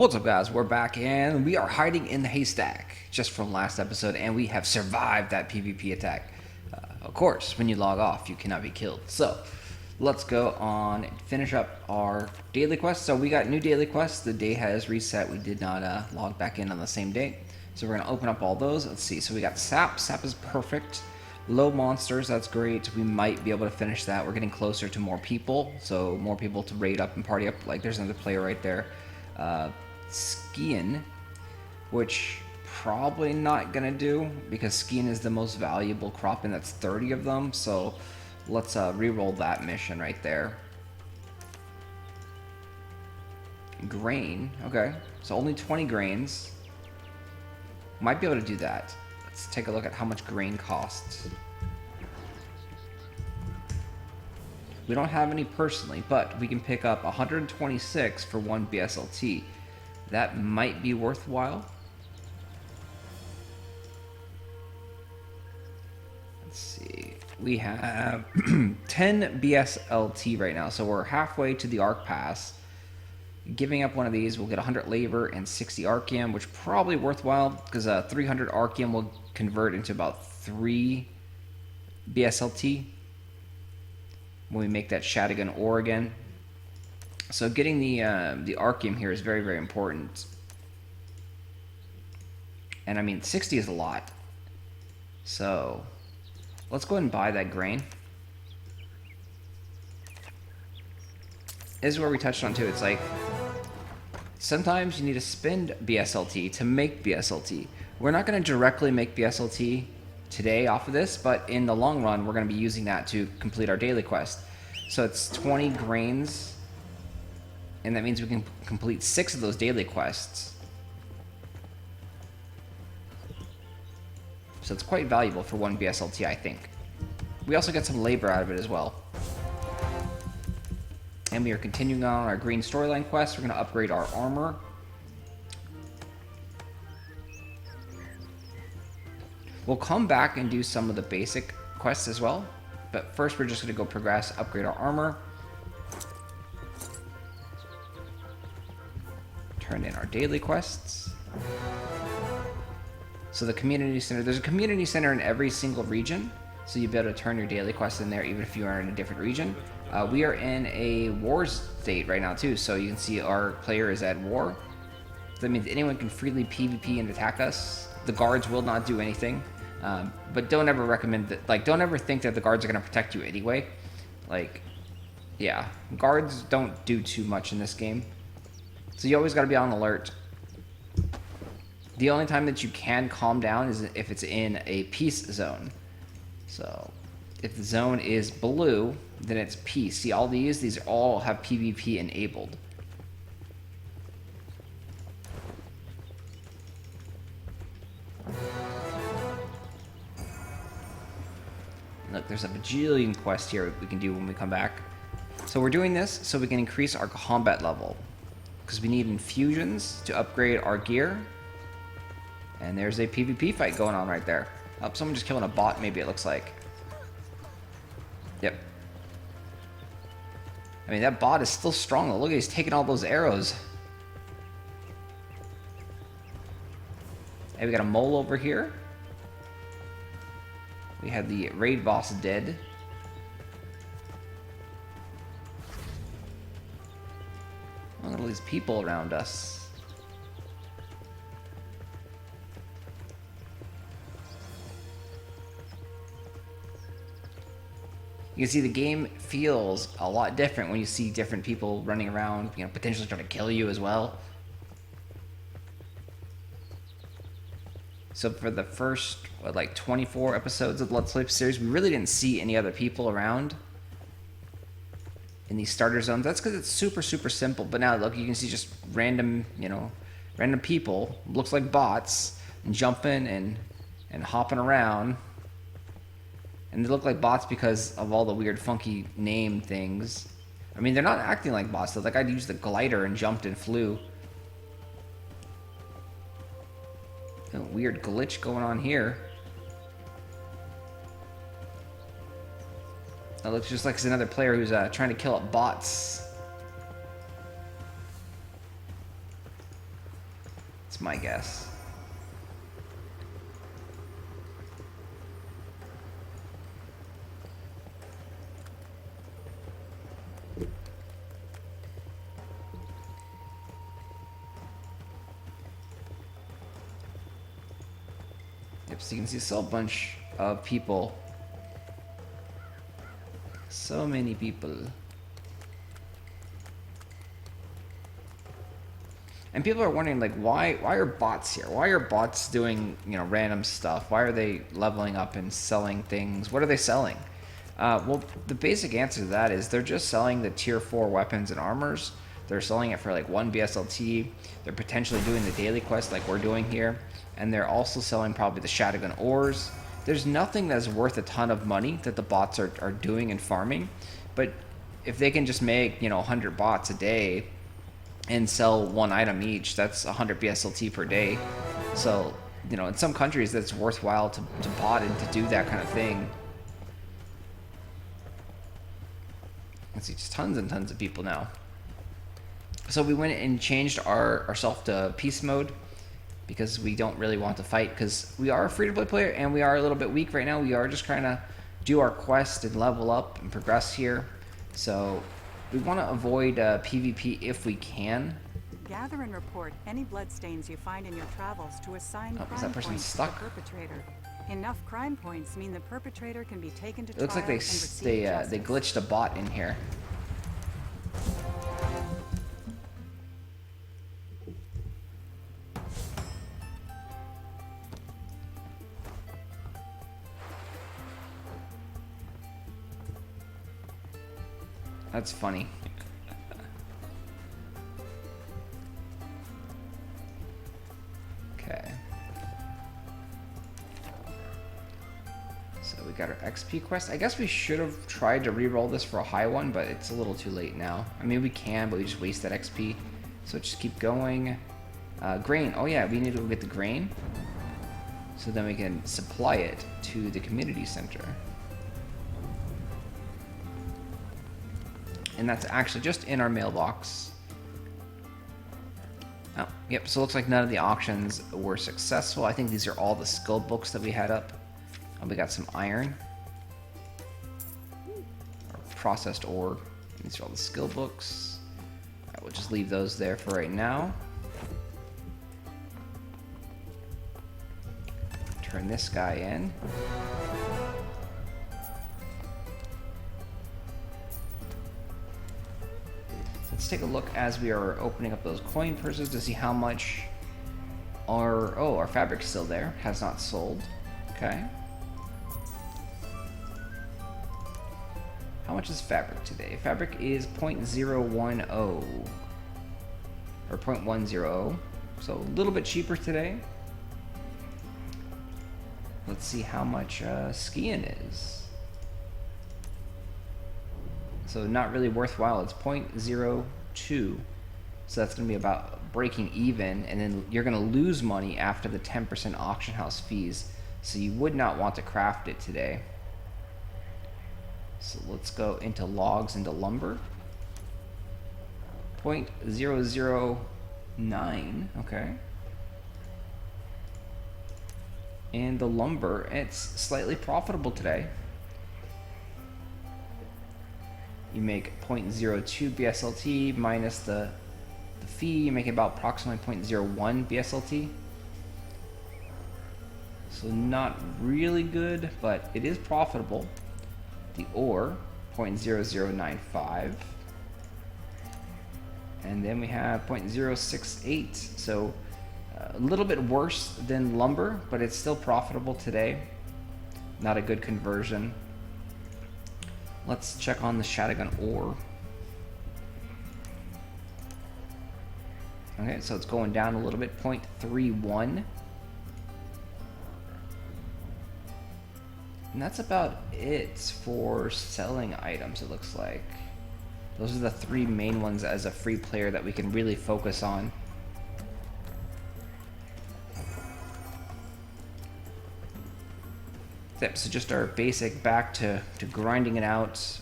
What's up, guys? We're back and we are hiding in the haystack just from last episode, and we have survived that PvP attack. Of course, when you log off, you cannot be killed. So, let's go on and finish up our daily quest. So, we got new daily quests. The day has reset. We did not log back in on the same day. So, we're going to open up all those. Let's see. So, we got sap. Sap is perfect. Low monsters, that's great. We might be able to finish that. We're getting closer to more people, so more people to raid up and party up. Like, there's another player right there. Skiing, which probably not gonna do because skiing is the most valuable crop and that's 30 of them. So let's re-roll that mission right there. Grain, okay, so only 20 grains. Might be able to do that. Let's take a look at how much grain costs. We don't have any personally, but we can pick up 126 for one BSLT. That might be worthwhile. Let's see. We have 10 BSLT right now, so we're halfway to the Arc Pass. Giving up one of these, we'll get 100 labor and 60 Archeum, which probably worthwhile because 300 Archeum will convert into about 3 BSLT when we make that Shadigan ore again. So getting the Archeum here is very, very important. And I mean, 60 is a lot. So let's go ahead and buy that grain. This is where we touched on too. It's like sometimes you need to spend BSLT to make BSLT. We're not going to directly make BSLT today off of this, but in the long run, we're going to be using that to complete our daily quest. So it's 20 grains, and that means we can complete 6 of those daily quests. So it's quite valuable for one BSLT, I think. We also get some labor out of it as well. And we are continuing on our green storyline quest. We're going to upgrade our armor. We'll come back and do some of the basic quests as well. But first we're just going to go progress, upgrade our armor. Turn in our daily quests. So the community center, there's a community center in every single region. So you'll be able to turn your daily quests in there even if you are in a different region. We are in a war state right now too. So you can see our player is at war. That means anyone can freely PvP and attack us. The guards will not do anything. But don't ever recommend that, like, don't ever think that the guards are going to protect you anyway. Like, yeah, guards don't do too much in this game. So you always got to be on alert. The only time that you can calm down is if it's in a peace zone. So if the zone is blue, then it's peace. See, all these all have PvP enabled. Look, there's a bajillion quests here we can do when we come back. So we're doing this so we can increase our combat level. Because we need infusions to upgrade our gear. And there's a PvP fight going on right there. Oh, someone just killing a bot, maybe it looks like. Yep. I mean, that bot is still strong though. Look, he's taking all those arrows. Hey, we got a mole over here. We had the raid boss dead. Look at all these people around us. You can see the game feels a lot different when you see different people running around, you know, potentially trying to kill you as well. So for the first, like 24 episodes of the Let's Play series, we really didn't see any other people around in these starter zones. That's because it's super, super simple. But now, look, you can see just random, you know, random people, looks like bots, and jumping and hopping around. And they look like bots because of all the weird, funky name things. I mean, they're not acting like bots, though. Like, I'd used the glider and jumped and flew. A weird glitch going on here. That looks just like it's another player who's trying to kill up bots. It's my guess. Yep, so you can see still a bunch of people. So many people. And people are wondering, like, why are bots here? Why are bots doing, you know, random stuff? Why are they leveling up and selling things? What are they selling? Well, the basic answer to that is they're just selling the tier 4 weapons and armors. They're selling it for like 1 BSLT. They're potentially doing the daily quest like we're doing here. And they're also selling probably the shotgun ores. There's nothing that's worth a ton of money that the bots are doing and farming. But if they can just make, you know, 100 bots a day and sell 1 item each, that's 100 BSLT per day. So, you know, in some countries that's worthwhile to bot and to do that kind of thing. I see just tons and tons of people now. So we went and changed ourselves to peace mode because we don't really want to fight, because we are a free-to-play player and we are a little bit weak right now. We are just trying to do our quest and level up and progress here. So we want to avoid PvP if we can. Gather and report any bloodstains you find in your travels to assign crime points to the perpetrator. Enough crime points mean the perpetrator can be taken to trial. It looks like they glitched a bot in here. That's funny. Okay. So we got our XP quest. I guess we should have tried to re-roll this for a high one, but it's a little too late now. I mean, we can, but we just waste that XP. So just keep going. Grain. Oh yeah, we need to go get the grain. So then we can supply it to the community center. And that's actually just in our mailbox. Oh, yep, so it looks like none of the auctions were successful. I think these are all the skill books that we had up. We got some iron. Or processed ore. These are all the skill books. All right, we'll just leave those there for right now. Turn this guy in. Let's take a look as we are opening up those coin purses to see how much our fabric's still there, has not sold. Okay. How much is fabric today? Fabric is 0.010 or 0.100, so a little bit cheaper today. Let's see how much skiing is. So not really worthwhile. It's 0.02. So that's going to be about breaking even, and then you're going to lose money after the 10% auction house fees. So you would not want to craft it today. So let's go into logs, into lumber. 0.009. Okay. And the lumber, it's slightly profitable today. You make 0.02 BSLT minus the fee, you make about approximately 0.01 BSLT. So not really good, but it is profitable. The ore, 0.0095. And then we have 0.068. So a little bit worse than lumber, but it's still profitable today. Not a good conversion. Let's check on the shotgun ore. Okay, so it's going down a little bit, 0.31. And that's about it for selling items, it looks like. Those are the 3 main ones as a free player that we can really focus on. Yep, so just our basic back to grinding it out.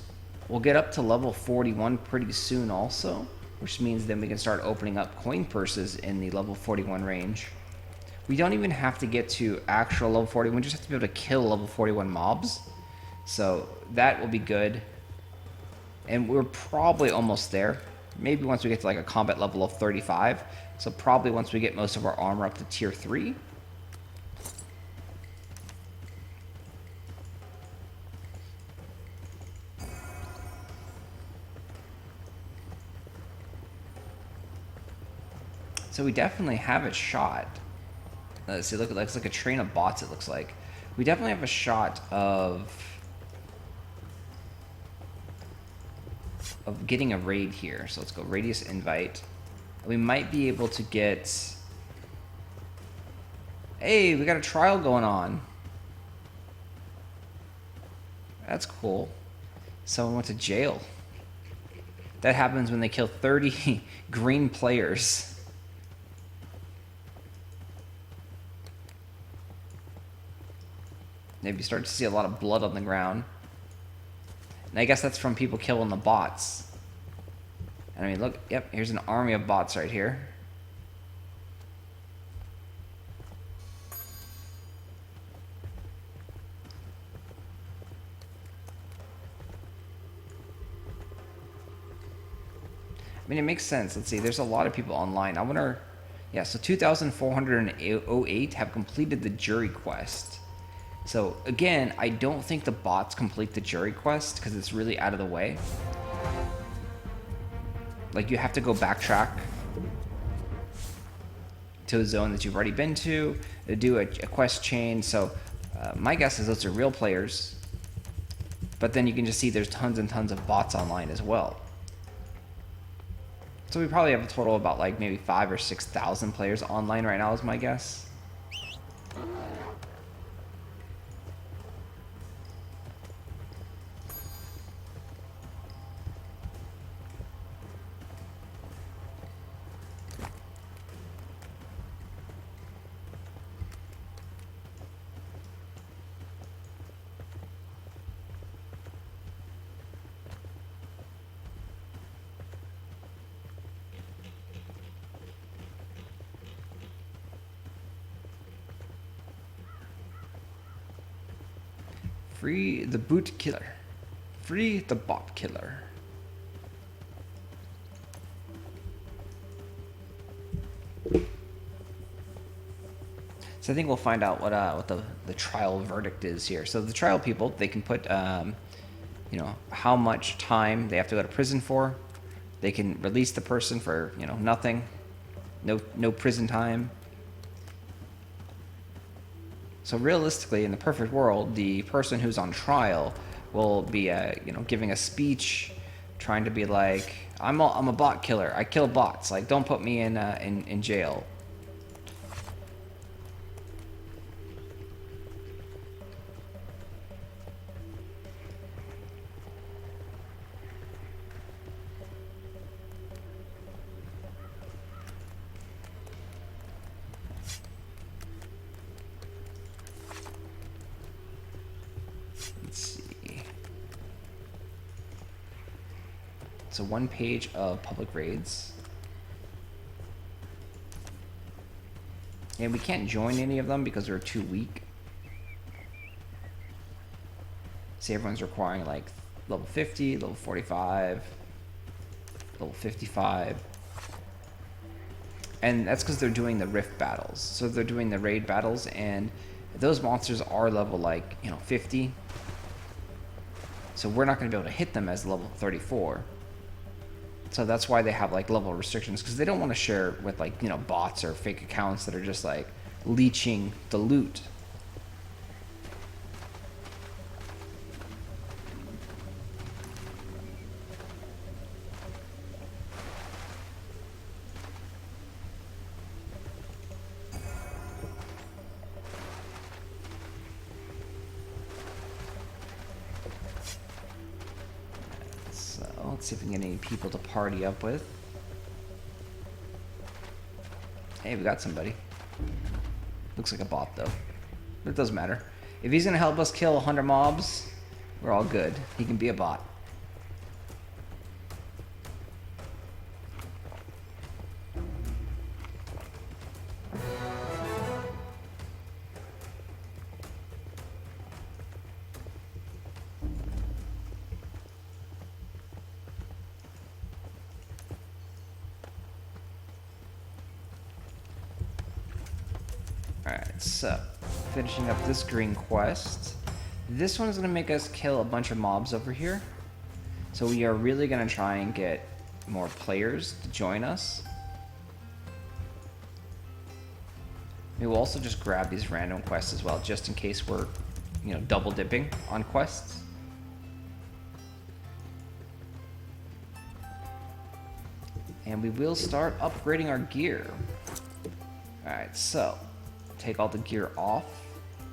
We'll get up to level 41 pretty soon also. which means then we can start opening up coin purses in the level 41 range. We don't even have to get to actual level 41, we just have to be able to kill level 41 mobs. So that will be good. And we're probably almost there. Maybe once we get to like a combat level of 35. So probably once we get most of our armor up to tier 3. So we definitely have a shot. Let's see, look, it looks like a train of bots, it looks like. We definitely have a shot of getting a raid here. So let's go radius invite. We might be able to get... Hey, we got a trial going on. That's cool. Someone went to jail. That happens when they kill 30 green players. Maybe start to see a lot of blood on the ground. And I guess that's from people killing the bots. And I mean, look, yep, here's an army of bots right here. I mean, it makes sense. Let's see, there's a lot of people online. I wonder, yeah, so 2,408 have completed the jury quest. So again, I don't think the bots complete the jury quest because it's really out of the way. Like you have to go backtrack to a zone that you've already been to do a quest chain. So my guess is those are real players. But then you can just see there's tons and tons of bots online as well. So we probably have a total of about like maybe 5,000 or 6,000 players online right now is my guess. Free the boot killer. Free the bot killer. So I think we'll find out what the trial verdict is here. So the trial people, they can put you know, how much time they have to go to prison for. They can release the person for, you know, nothing. No prison time. So realistically, in the perfect world, the person who's on trial will be, you know, giving a speech, trying to be like, I'm a bot killer. I kill bots. Like, don't put me in jail. So one page of public raids. And we can't join any of them because we're too weak. See, everyone's requiring like level 50, level 45, level 55. And that's because they're doing the rift battles. So they're doing the raid battles, and those monsters are level like, you know, 50. So we're not going to be able to hit them as level 34. So that's why they have like level restrictions, because they don't want to share with like, you know, bots or fake accounts that are just like leeching the loot. Let's see if we can get any people to party up with. Hey, we got somebody. Looks like a bot though. But it doesn't matter. If he's gonna help us kill 100 mobs, we're all good. He can be a bot. Alright, so finishing up this green quest. This one is going to make us kill a bunch of mobs over here. So we are really going to try and get more players to join us. We will also just grab these random quests as well, just in case we're, you know, double dipping on quests. And we will start upgrading our gear. Alright, so take all the gear off.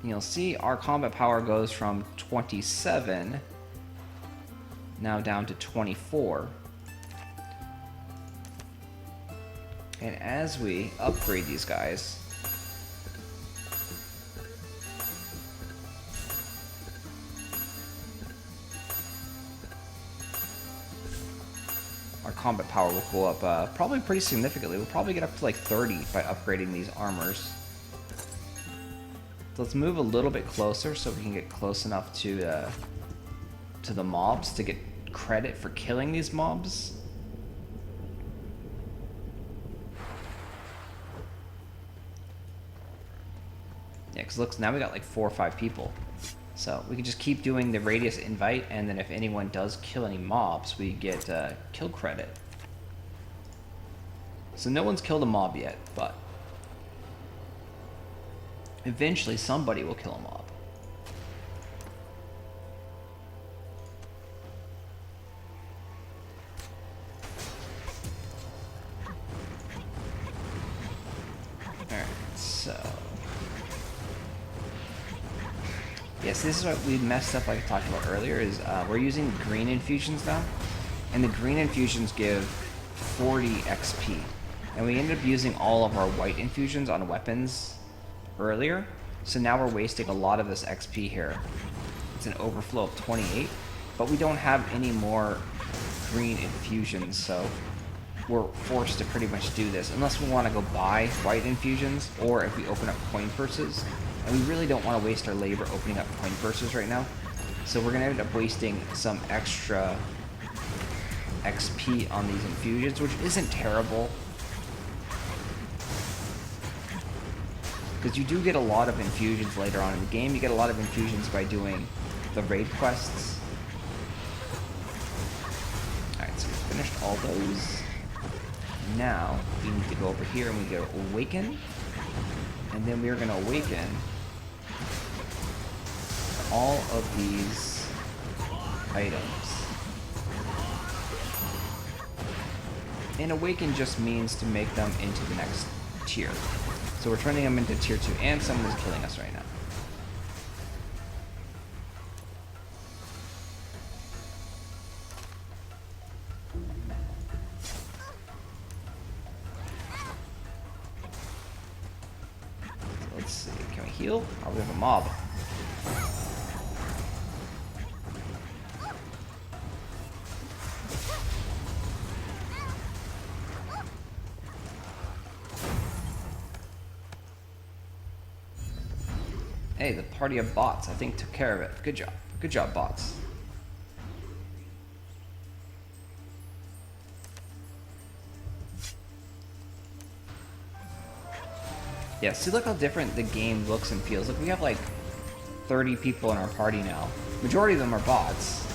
And you'll see our combat power goes from 27 now down to 24. And as we upgrade these guys, our combat power will go up probably pretty significantly. We'll probably get up to like 30 by upgrading these armors. So let's move a little bit closer so we can get close enough to the mobs to get credit for killing these mobs. Yeah, because looks, now we got like 4 or 5 people. So we can just keep doing the radius invite, and then if anyone does kill any mobs, we get kill credit. So no one's killed a mob yet, but eventually somebody will kill a mob. Alright, so yes, this is what we messed up like I talked about earlier, is we're using green infusions now. And the green infusions give 40 XP. And we ended up using all of our white infusions on weapons earlier. So now we're wasting a lot of this XP here. It's an overflow of 28. But we don't have any more green infusions, so we're forced to pretty much do this. Unless we want to go buy white infusions, or if we open up coin purses. And we really don't want to waste our labor opening up coin purses right now. So we're going to end up wasting some extra XP on these infusions, which isn't terrible. Because you do get a lot of infusions later on in the game. You get a lot of infusions by doing the raid quests. Alright, so we finished all those. Now, we need to go over here and we go awaken. And then we're going to awaken all of these items. And awaken just means to make them into the next tier. So we're turning them into tier 2, and someone is killing us right now. So let's see, can we heal? Oh, we have a mob. Hey, the party of bots, I think, took care of it. Good job. Good job, bots. Yeah, see, look how different the game looks and feels. Look, we have like 30 people in our party now. Majority of them are bots.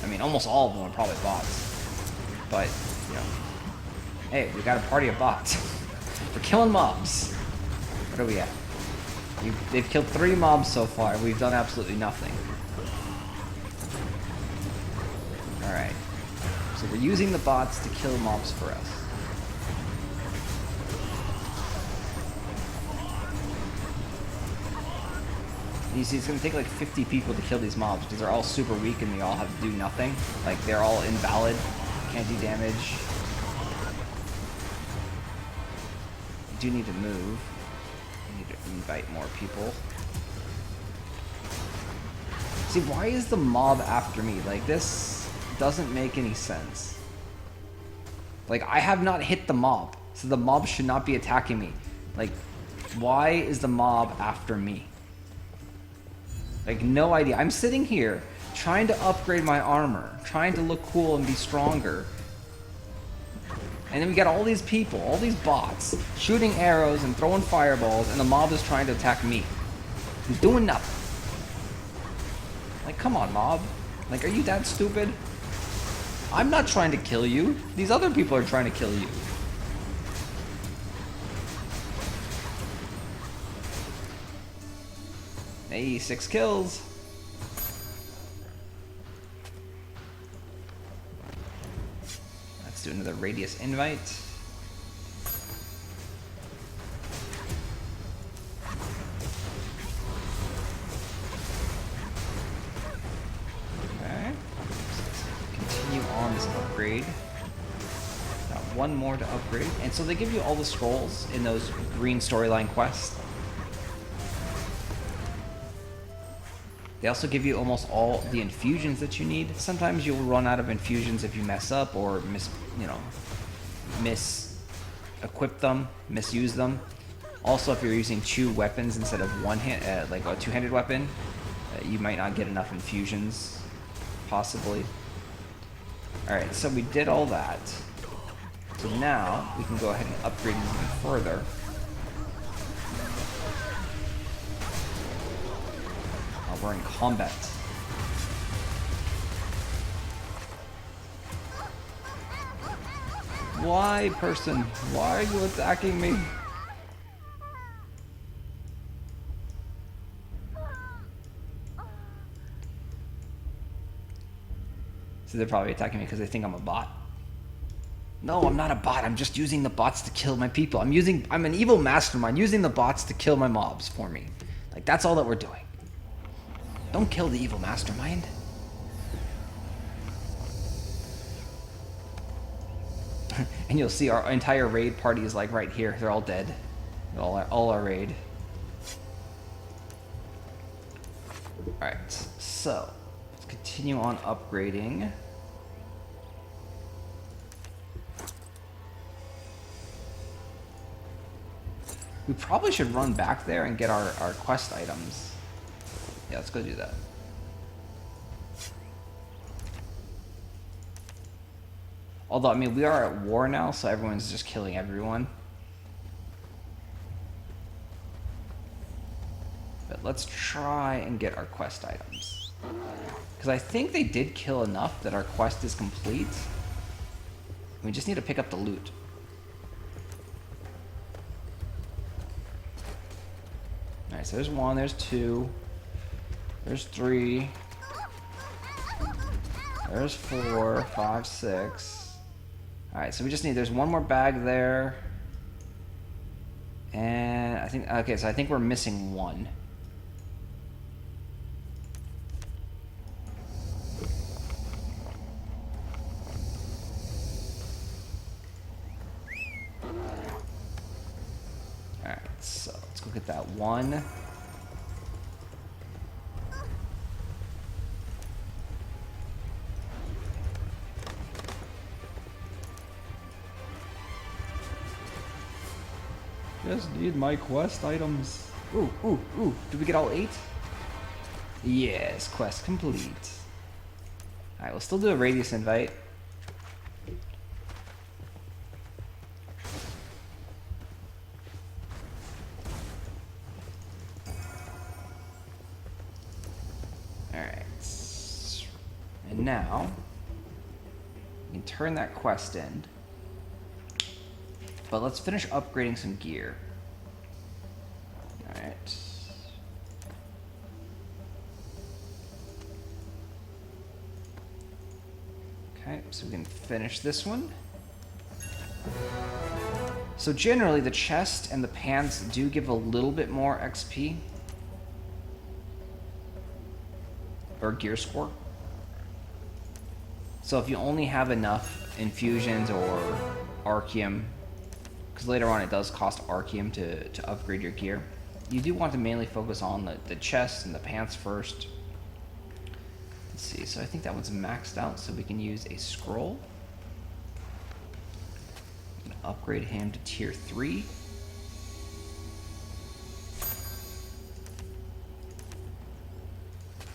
I mean, almost all of them are probably bots. But, you know, hey, we got a party of bots. We're killing mobs. What are we at? They've killed 3 mobs so far. We've done absolutely nothing. Alright. So we're using the bots to kill mobs for us. You see, it's going to take like 50 people to kill these mobs because they're all super weak and they all have to do nothing. Like, they're all invalid. Can't do damage. You do need to move. Invite more people. See, why is the mob after me? Like, this doesn't make any sense. Like, I have not hit the mob, so the mob should not be attacking me. Like, why is the mob after me? Like, no idea. I'm sitting here trying to upgrade my armor, trying to look cool and be stronger. And then we got all these people, all these bots, shooting arrows and throwing fireballs, and the mob is trying to attack me. He's doing nothing. Like, come on, mob. Like, are you that stupid? I'm not trying to kill you. These other people are trying to kill you. Hey, 6 kills. Let's do another radius invite. Okay. Continue on this upgrade. Got one more to upgrade. And so they give you all the scrolls in those green storyline quests. They also give you almost all the infusions that you need. Sometimes you'll run out of infusions if you mess up or mis-equip them, misuse them. Also, if you're using 2 weapons instead of one hand, like a 2-handed weapon, you might not get enough infusions, possibly. All right, so we did all that. So now we can go ahead and upgrade these even further. We're in combat. Why, person? Why are you attacking me? So they're probably attacking me because they think I'm a bot. No, I'm not a bot. I'm just using the bots to kill my people. I'm an evil mastermind using the bots to kill my mobs for me. Like, that's all that we're doing. Don't kill the evil mastermind. And you'll see our entire raid party is like right here. They're all dead. All our raid. Alright, so let's continue on upgrading. We probably should run back there and get our quest items. Yeah, let's go do that. Although, I mean, we are at war now, so everyone's just killing everyone. But let's try and get our quest items. Because I think they did kill enough that our quest is complete. We just need to pick up the loot. Alright, so there's 1, there's 2. There's 3. There's 4, 5, 6. Alright, so we just need, there's 1 more bag there. And I think, okay, so I think we're missing 1. Alright, so let's go get that 1. Just need my quest items. Ooh, ooh, ooh. Did we get all 8? Yes, quest complete. Alright, we'll still do a radius invite. Alright. And now, we can turn that quest in. But let's finish upgrading some gear. Alright. Okay, so we can finish this one. So generally the chest and the pants do give a little bit more XP. Or gear score. So if you only have enough infusions or Archeum, because later on it does cost Archeum to upgrade your gear, you do want to mainly focus on the chest and the pants first. Let's see, so I think that one's maxed out, so we can use a scroll. I'm gonna upgrade him to tier 3.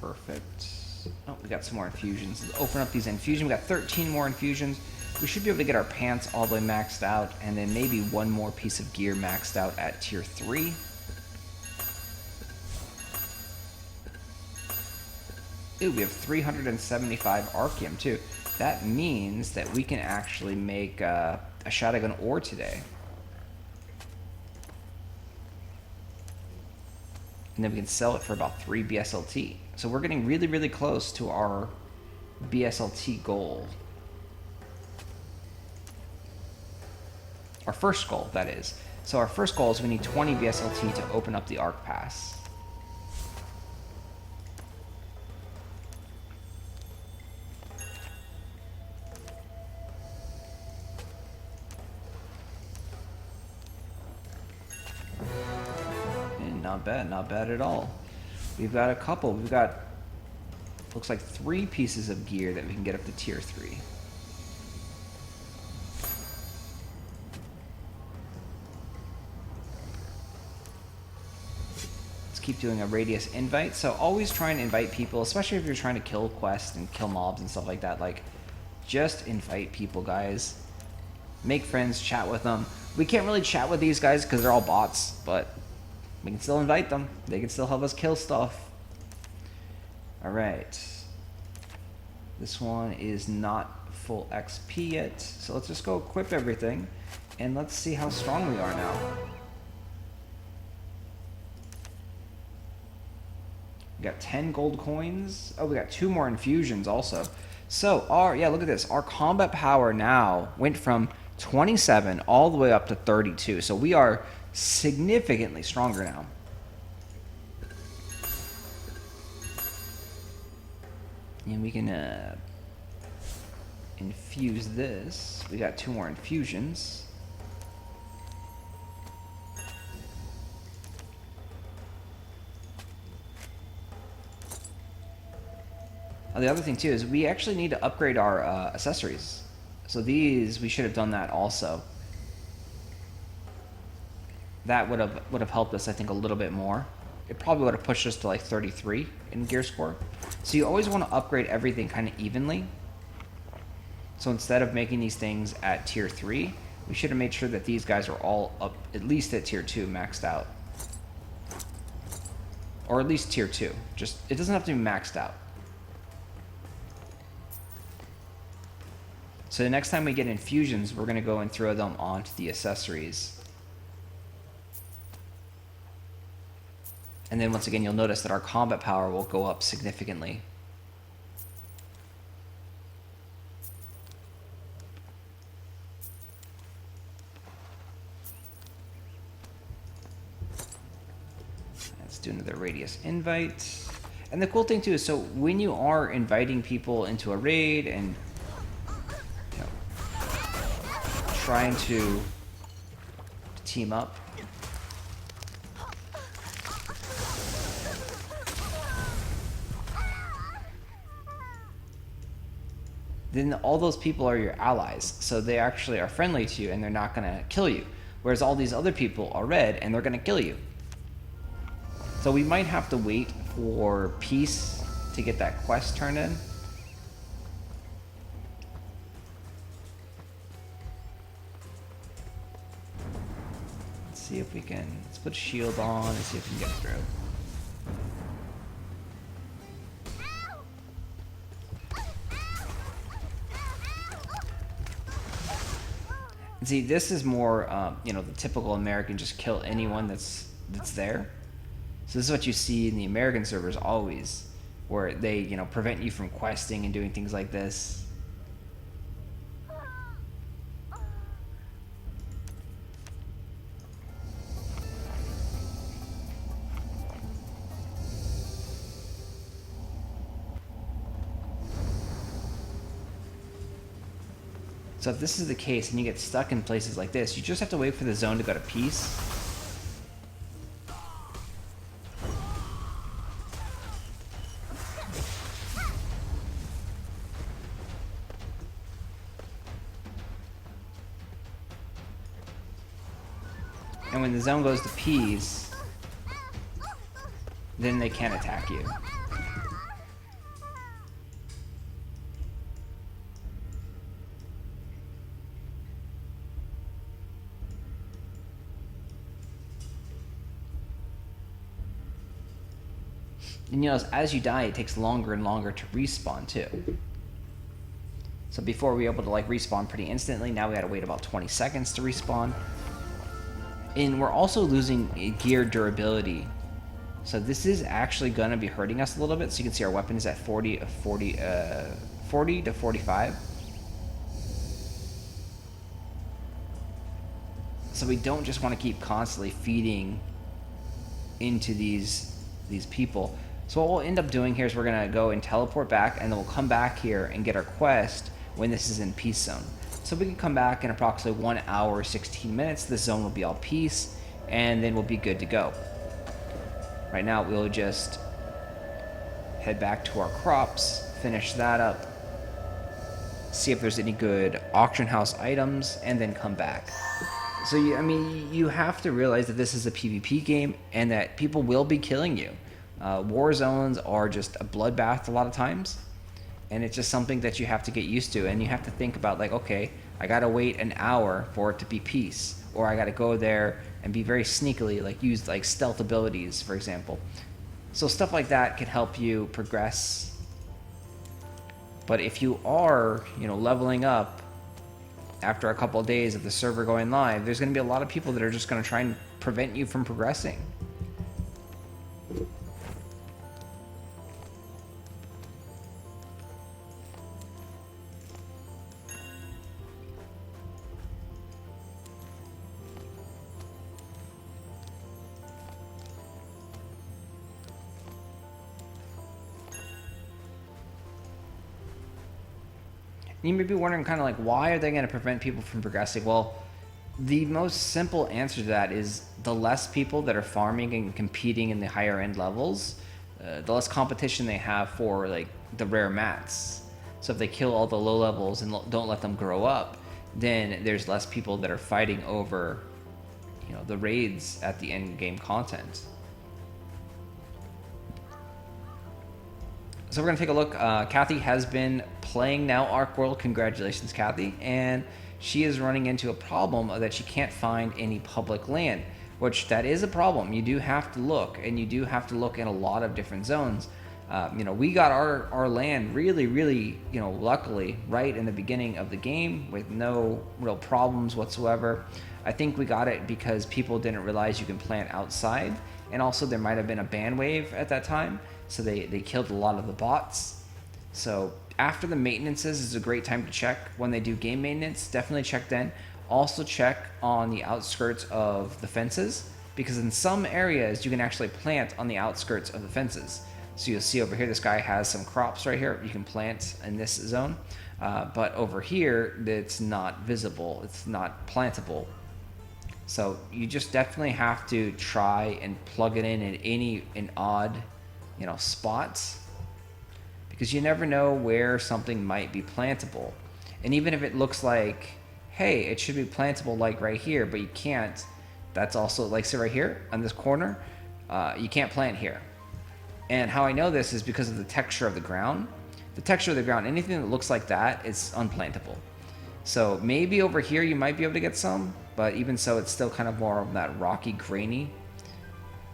Perfect. Oh, we got some more infusions. Let's open up these infusions. We got 13 more infusions. We should be able to get our pants all the way maxed out, and then maybe one more piece of gear maxed out at tier 3. Ooh, we have 375 Archeum too. That means that we can actually make a shotgun ore today. And then we can sell it for about 3 BSLT. So we're getting really, really close to our BSLT goal. Our first goal, that is. So our first goal is we need 20 BSLT to open up the Arc Pass. And not bad at all. We've got a couple. We've got, looks like 3 pieces of gear that we can get up to tier 3. Keep doing a radius invite. So always try and invite people, especially if you're trying to kill quests and kill mobs and stuff like that. Like, just invite people, guys. Make friends, chat with them. We can't really chat with these guys because they're all bots, but we can still invite them. They can still help us kill stuff. Alright. This one is not full XP yet, so let's just go equip everything and let's see how strong we are now. We got 10 gold coins. Oh, we got 2 more infusions also. So, yeah, look at this. Our combat power now went from 27 all the way up to 32. So we are significantly stronger now. And we can infuse this. We got 2 more infusions. The other thing too is we actually need to upgrade our accessories. So these, we should have done that also. That would have helped us, I think, a little bit more. It probably would have pushed us to like 33 in gear score. So you always want to upgrade everything kind of evenly. So instead of making these things at tier 3, we should have made sure that these guys are all up at least at tier 2 maxed out. Or at least tier 2. Just, it doesn't have to be maxed out. So the next time we get infusions, we're going to go and throw them onto the accessories. And then once again, you'll notice that our combat power will go up significantly. Let's do another radius invite. And the cool thing too is, so when you are inviting people into a raid and trying to team up, then all those people are your allies, so they actually are friendly to you and they're not going to kill you, whereas all these other people are red and they're going to kill you. So we might have to wait for peace to get that quest turned in. See if we can, let's put shield on and see if we can get through. And see, this is more, you know, the typical American just kill anyone that's there. So this is what you see in the American servers always, where they, you know, prevent you from questing and doing things like this. So if this is the case and you get stuck in places like this, you just have to wait for the zone to go to peace. And when the zone goes to peace, then they can't attack you. And you notice as you die, it takes longer and longer to respawn too. So before we were able to like respawn pretty instantly, now we gotta wait about 20 seconds to respawn. And we're also losing gear durability. So this is actually gonna be hurting us a little bit. So you can see our weapon is at 40 to 45. So we don't just want to keep constantly feeding into these people. So what we'll end up doing here is we're gonna go and teleport back, and then we'll come back here and get our quest when this is in peace zone. So we can come back in approximately 1 hour 16 minutes. This zone will be all peace, and then we'll be good to go. Right now we'll just head back to our crops, finish that up, see if there's any good auction house items, and then come back. So you have to realize that this is a PvP game and that people will be killing you. War zones are just a bloodbath a lot of times, and it's just something that you have to get used to, and you have to think about like, okay, I gotta wait an hour for it to be peace, or I gotta go there and be very sneakily, like use like stealth abilities, for example. So stuff like that can help you progress. But if you are, leveling up after a couple of days of the server going live, there's going to be a lot of people that are just going to try and prevent you from progressing. You may be wondering kind of like, why are they going to prevent people from progressing? Well, the most simple answer to that is the less people that are farming and competing in the higher end levels, the less competition they have for like the rare mats. So if they kill all the low levels and don't let them grow up, then there's less people that are fighting over, the raids at the end game content. So we're going to take a look. Kathy has been playing now Archeworld. Congratulations, Kathy. And she is running into a problem that she can't find any public land, which that is a problem. You do have to look, and you do have to look in a lot of different zones. We got our land really, luckily right in the beginning of the game with no real problems whatsoever. I think we got it because people didn't realize you can plant outside, and also there might have been a ban wave at that time. So they killed a lot of the bots. So after the maintenances is a great time to check. When they do game maintenance, definitely check then. Also check on the outskirts of the fences, because in some areas you can actually plant on the outskirts of the fences. So you'll see over here, this guy has some crops right here. You can plant in this zone. But over here, it's not visible. It's not plantable. So you just definitely have to try and plug it in odd spots, because you never know where something might be plantable. And even if it looks like, hey, it should be plantable like right here, but you can't, that's also like, say right here on this corner, you can't plant here. And how I know this is because of the texture of the ground. The texture of the ground, anything that looks like that is unplantable. So maybe over here you might be able to get some, but even so, it's still kind of more of that rocky, grainy.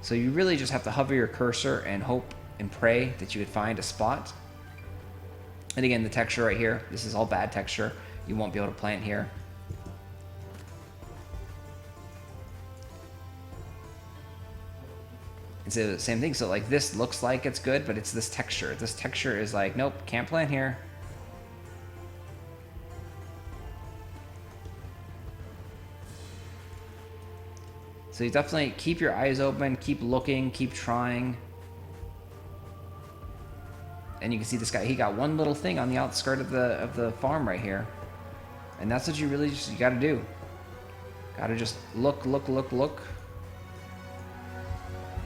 So you really just have to hover your cursor and hope and pray that you would find a spot. And again, the texture right here, this is all bad texture. You won't be able to plant here. It's the same thing. So like this looks like it's good, but it's this texture. This texture is like, nope, can't plant here. So you definitely keep your eyes open, keep looking, keep trying. And you can see this guy, he got one little thing on the outskirt of the farm right here. And that's what you really you gotta do. Gotta just look.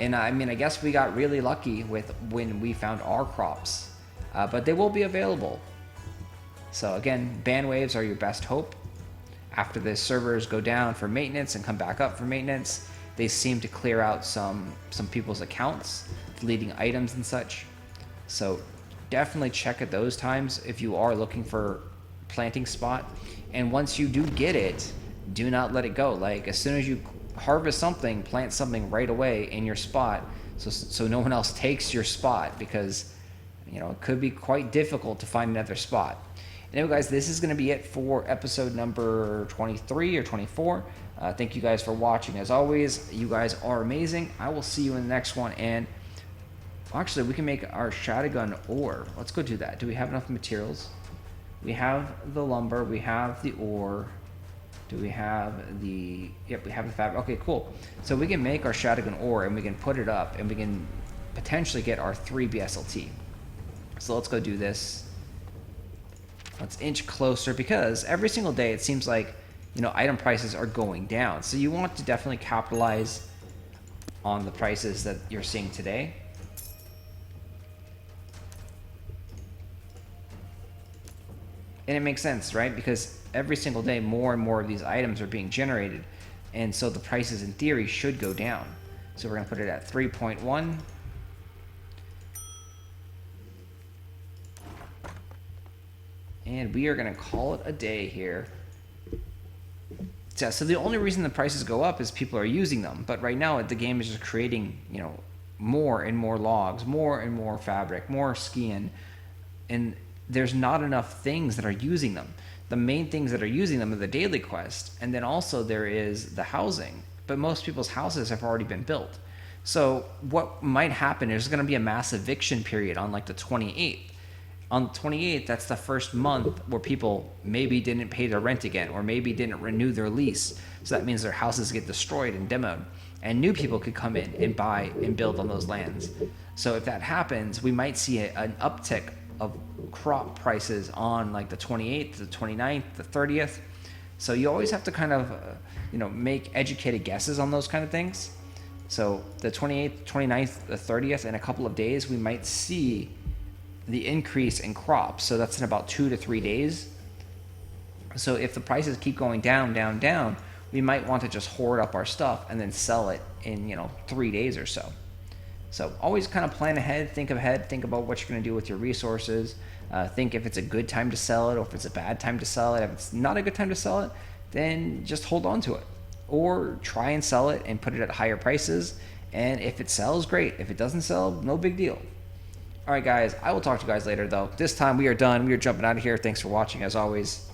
And I guess we got really lucky with when we found our crops. But they will be available. So again, ban waves are your best hope. After the servers go down for maintenance and come back up for maintenance, they seem to clear out some people's accounts, deleting items and such. So definitely check at those times if you are looking for planting spot. And once you do get it, do not let it go. Like as soon as you harvest something, plant something right away in your spot, so no one else takes your spot, because you know it could be quite difficult to find another spot. Anyway, guys, this is going to be it for episode number 23 or 24. Thank you guys for watching. As always, you guys are amazing. I will see you in the next one. And actually, we can make our shotgun ore. Let's go do that. Do we have enough materials? We have the lumber. We have the ore. Do we have the... Yep, we have the fabric. Okay, cool. So we can make our shotgun ore, and we can put it up, and we can potentially get our 3 BSLT. So let's go do this. Let's inch closer, because every single day it seems like, you know, item prices are going down. So you want to definitely capitalize on the prices that you're seeing today. And it makes sense, right? Because every single day more and more of these items are being generated. And so the prices in theory should go down. So we're going to put it at 3.1. And we are going to call it a day here. So the only reason the prices go up is people are using them. But right now the game is just creating, you know, more and more logs, more and more fabric, more skin. And there's not enough things that are using them. The main things that are using them are the daily quest. And then also there is the housing. But most people's houses have already been built. So what might happen is there's going to be a mass eviction period on like the 28th. On the 28th, that's the first month where people maybe didn't pay their rent again, or maybe didn't renew their lease. So that means their houses get destroyed and demoed, and new people could come in and buy and build on those lands. So if that happens, we might see an uptick of crop prices on like the 28th, the 29th, the 30th. So you always have to kind of, you know, make educated guesses on those kind of things. So the 28th, 29th, the 30th, in a couple of days, we might see the increase in crops. So that's in about 2 to 3 days. So if the prices keep going down, down, down, we might want to just hoard up our stuff and then sell it in, you know, 3 days or so. So always kind of plan ahead, think about what you're going to do with your resources. Think if it's a good time to sell it, or if it's a bad time to sell it. If it's not a good time to sell it, then just hold on to it, or try and sell it and put it at higher prices. And if it sells, great. If it doesn't sell, no big deal. All right, guys, I will talk to you guys later, though. This time we are done. We are jumping out of here. Thanks for watching, as always.